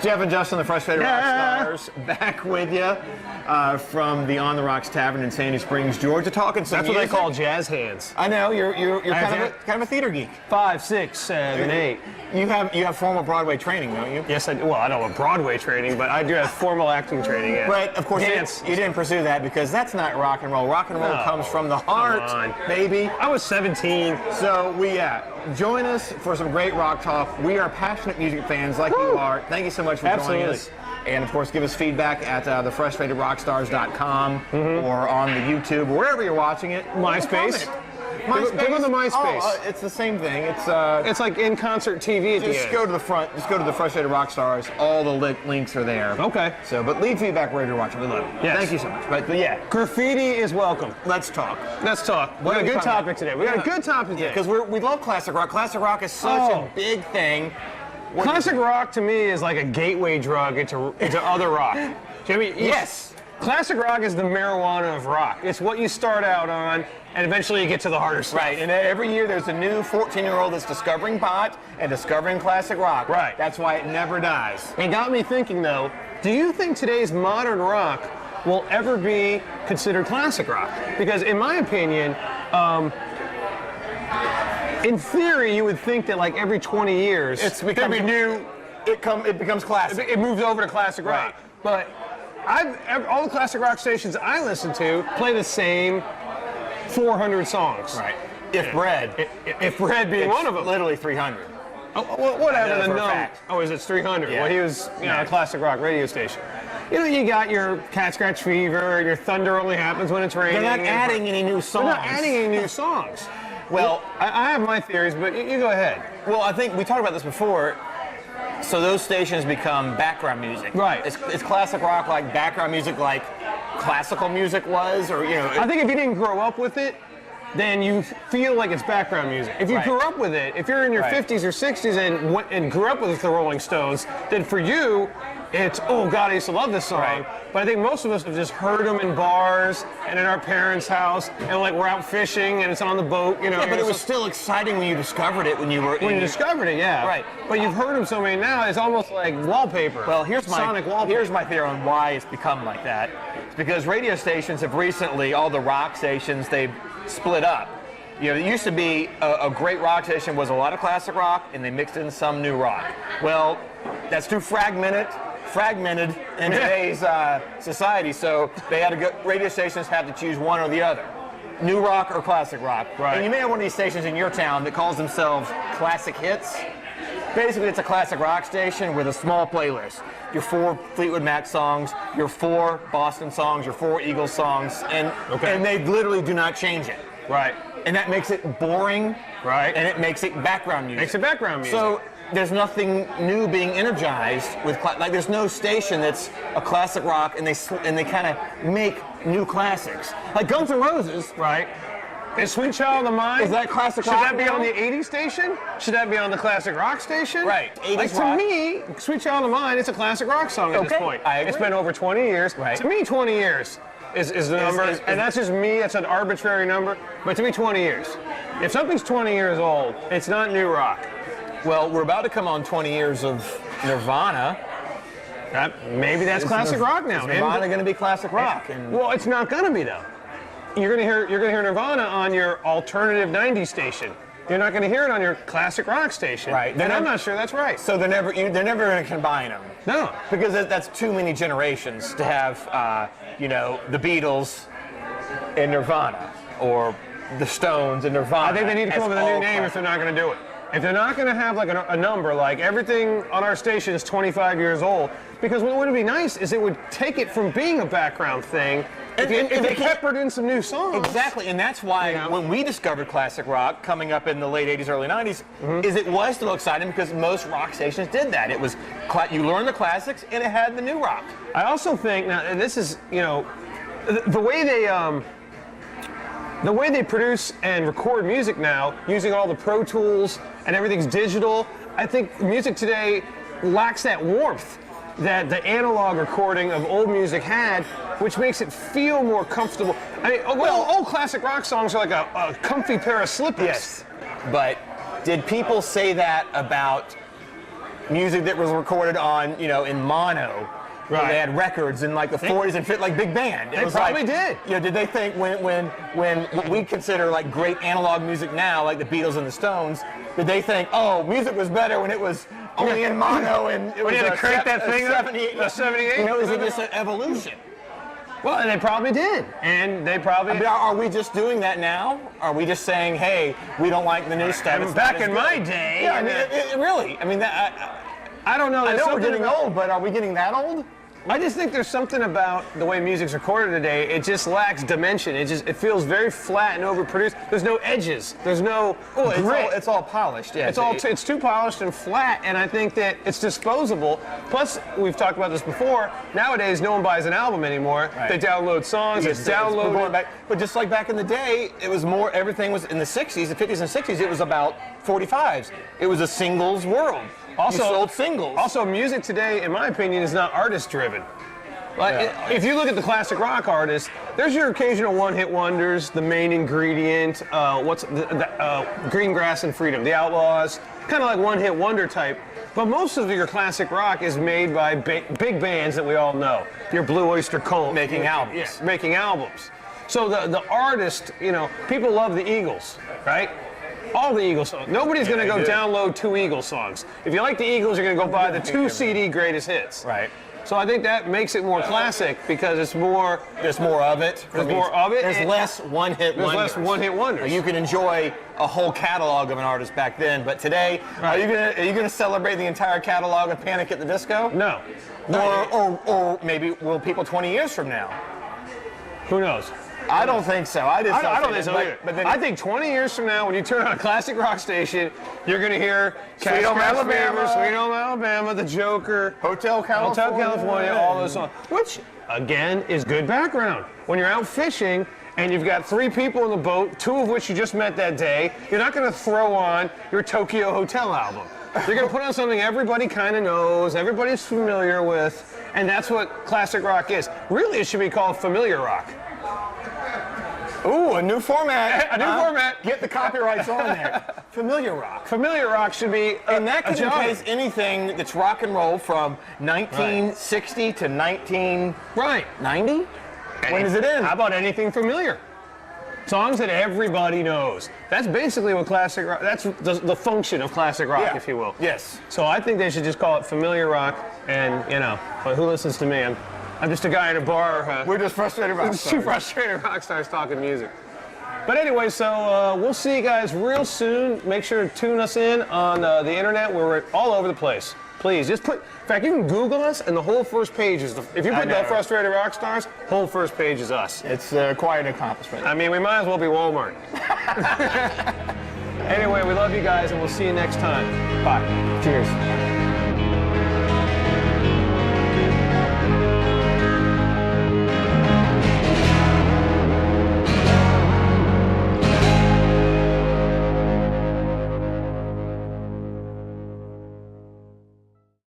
Jeff and Justin, the Frustrated Rockstars, back with you from the On the Rocks Tavern in Sandy Springs, Georgia, talking some That's music. what they call jazz hands. I know, you're kind of a theater geek. 5, 6, 7, 8. You have formal Broadway training, don't you? Yes, I do. Well, I don't have Broadway training, but I do have formal acting training. Yeah. But of course, you didn't pursue that because that's not rock and roll. Rock and roll comes from the heart, baby. I was 17. So join us for some great rock talk. We are passionate music fans like you are. Thank you so much for joining us. And of course, give us feedback at thefrustratedrockstars.com or on the YouTube, wherever you're watching it. MySpace. MySpace. Give them the MySpace. Oh, it's the same thing. It's like in-concert TV at the end. Just go to the front. Just go to the Frustrated Rockstars. All the links are there. Okay. So, but leave feedback wherever you're watching. We love it. Yes. Thank you so much. But yeah, graffiti is welcome. Let's talk. Let's talk. We got a good topic today. We got a good topic today. Because we love classic rock. Classic rock is such a big thing. Classic rock to me is like a gateway drug into other rock. Jimmy, yes. Classic rock is the marijuana of rock. It's what you start out on, and eventually you get to the harder stuff. Right, and every year there's a new 14-year-old that's discovering pot and discovering classic rock. Right. That's why it never dies. It got me thinking, though, do you think today's modern rock will ever be considered classic rock? Because in my opinion, in theory, you would think that like every 20 years, it becomes classic. It moves over to classic rock. But all the classic rock stations I listen to play the same 400 songs. Right. If Bread being one of them. Literally 300. Oh, well, whatever the number. Oh, is it 300? Yeah. Well, he was a classic rock radio station. You know, you got your Cat Scratch Fever, your Thunder Only Happens When It's Raining. They're not adding any new songs. They're not adding any new songs. Well, I have my theories, but you go ahead. Well, I think we talked about this before. So those stations become background music. Right. It's classic rock like background music like classical music was, or I think if you didn't grow up with it, then you feel like it's background music. If you grew up with it, if you're in your 50s or 60s and grew up with the Rolling Stones, then for you, it's, oh God, I used to love this song. Right. But I think most of us have just heard them in bars and in our parents' house, and like we're out fishing and it's on the boat, Yeah, but it was still exciting when you discovered it When you discovered it, yeah. Right. But you've heard them so many now, it's almost like wallpaper. Well, here's Sonic wallpaper. Here's my theory on why it's become like that. It's because radio stations have recently, all the rock stations, they've split up. You know, it used to be a great rock station was a lot of classic rock, and they mixed in some new rock. Well, that's too fragmented in today's society, so they had to go, radio stations had to choose one or the other. New rock or classic rock. Right. And you may have one of these stations in your town that calls themselves Classic Hits. Basically, it's a classic rock station with a small playlist. Your 4 Fleetwood Mac songs, your 4 Boston songs, your 4 Eagles songs, and they literally do not change it. Right. And that makes it boring. Right. And it makes it background music. Makes it background music. So there's nothing new being energized with like there's no station that's a classic rock and they kind of make new classics. Like Guns N' Roses, right? Is Sweet Child of Mine? Is that classic rock? Should that be on the 80s station? Should that be on the classic rock station? Right. 80s like rock. To me, Sweet Child of Mine, it's a classic rock song at this point. I agree. It's been over 20 years. Right. To me, 20 years is the number, and that's just me. That's an arbitrary number. But to me, 20 years. If something's 20 years old, it's not new rock. Well, we're about to come on 20 years of Nirvana. Maybe that's classic rock now. Is Nirvana going to be classic rock? Well, it's not going to be though. You're going to hear Nirvana on your alternative 90s station. You're not going to hear it on your classic rock station. Right. And I'm not sure that's right. So they're never going to combine them. No. Because that's too many generations to have, the Beatles and Nirvana, or the Stones and Nirvana. I think they need to come up with a new name if they're not going to do it. If they're not going to have like a number, like everything on our station is 25 years old, because what would be nice is it would take it from being a background thing, if they peppered in some new songs. Exactly, and that's why when we discovered classic rock coming up in the late 80s, early 90s, is it was still exciting because most rock stations did that. It was, you learned the classics and it had the new rock. I also think, now and this is, the way they produce and record music now, using all the Pro Tools and everything's digital, I think music today lacks that warmth that the analog recording of old music had, which makes it feel more comfortable. I mean, old classic rock songs are like a comfy pair of slippers. Yes, but did people say that about music that was recorded on, in mono. Right. They had records in like the 40s and fit like big band. They probably did. Did they think when what we consider like great analog music now, like the Beatles and the Stones, did they think, oh, music was better when it was only in mono and it was you had to crank that thing up? 78? Is it just an evolution? Well, and they probably did. And they probably... Are we just doing that now? Are we just saying, hey, we don't like the new stuff? It's back not as in good? my day... Yeah, I mean, really. I mean, I don't know. I know we're getting old, but are we getting that old? I just think there's something about the way music's recorded today. It just lacks dimension. It feels very flat and overproduced. There's no edges. There's no grit. It's all polished. Yeah, It's too polished and flat, and I think that it's disposable. Plus, we've talked about this before. Nowadays, no one buys an album anymore. Right. They download songs. It's downloaded. But just like back in the day, it was more. Everything was in the 60s, the 50s and 60s. It was about 45s. It was a singles world. Also, you sold singles. Also, music today, in my opinion, is not artist-driven. Like, if you look at the classic rock artists, there's your occasional one-hit wonders, the main ingredient, Green Grass and Freedom, the Outlaws, kind of like one-hit wonder type. But most of your classic rock is made by big bands that we all know. Your Blue Oyster Cult. Making albums. Yeah, making albums. So the artist, people love the Eagles, right? All the Eagles songs. Nobody's going to go download 2 Eagles songs. If you like the Eagles, you're going to go buy the 2 CD greatest hits. Right. So I think that makes it more classic because it's more. There's more of it. There's more of it. There's less one-hit wonders. There's less one-hit wonders. You can enjoy a whole catalog of an artist back then, but today, are you gonna celebrate the entire catalog of Panic at the Disco? No. Or maybe will people 20 years from now? Who knows? I don't think so. I don't think so either. But I think 20 years from now, when you turn on a classic rock station, you're going to hear Sweet Home Alabama, Sweet Home Alabama, The Joker, Hotel California, all those songs, which again is good background. When you're out fishing and you've got 3 people in the boat, 2 of which you just met that day, you're not going to throw on your Tokyo Hotel album. You're going to put on something everybody kind of knows, everybody's familiar with, and that's what classic rock is. Really, it should be called familiar rock. Ooh, a new format. A new format. Get the copyrights on there. Familiar rock. Familiar rock should be and that could encompass anything that's rock and roll from 1960 to 1990? When does it end? How about anything familiar? Songs that everybody knows. That's basically what classic rock, that's the function of classic rock, if you will. Yes. So I think they should just call it familiar rock, and, but who listens to me? I'm just a guy in a bar. We're just frustrated rock stars. 2 frustrated rock stars talking music. But anyway, so we'll see you guys real soon. Make sure to tune us in on the internet. We're all over the place. Please, just in fact, you can Google us, and the whole first page is, if you put the Frustrated Rockstars, whole first page is us. It's quite an accomplishment. I mean, we might as well be Walmart. Anyway, we love you guys, and we'll see you next time. Bye. Cheers.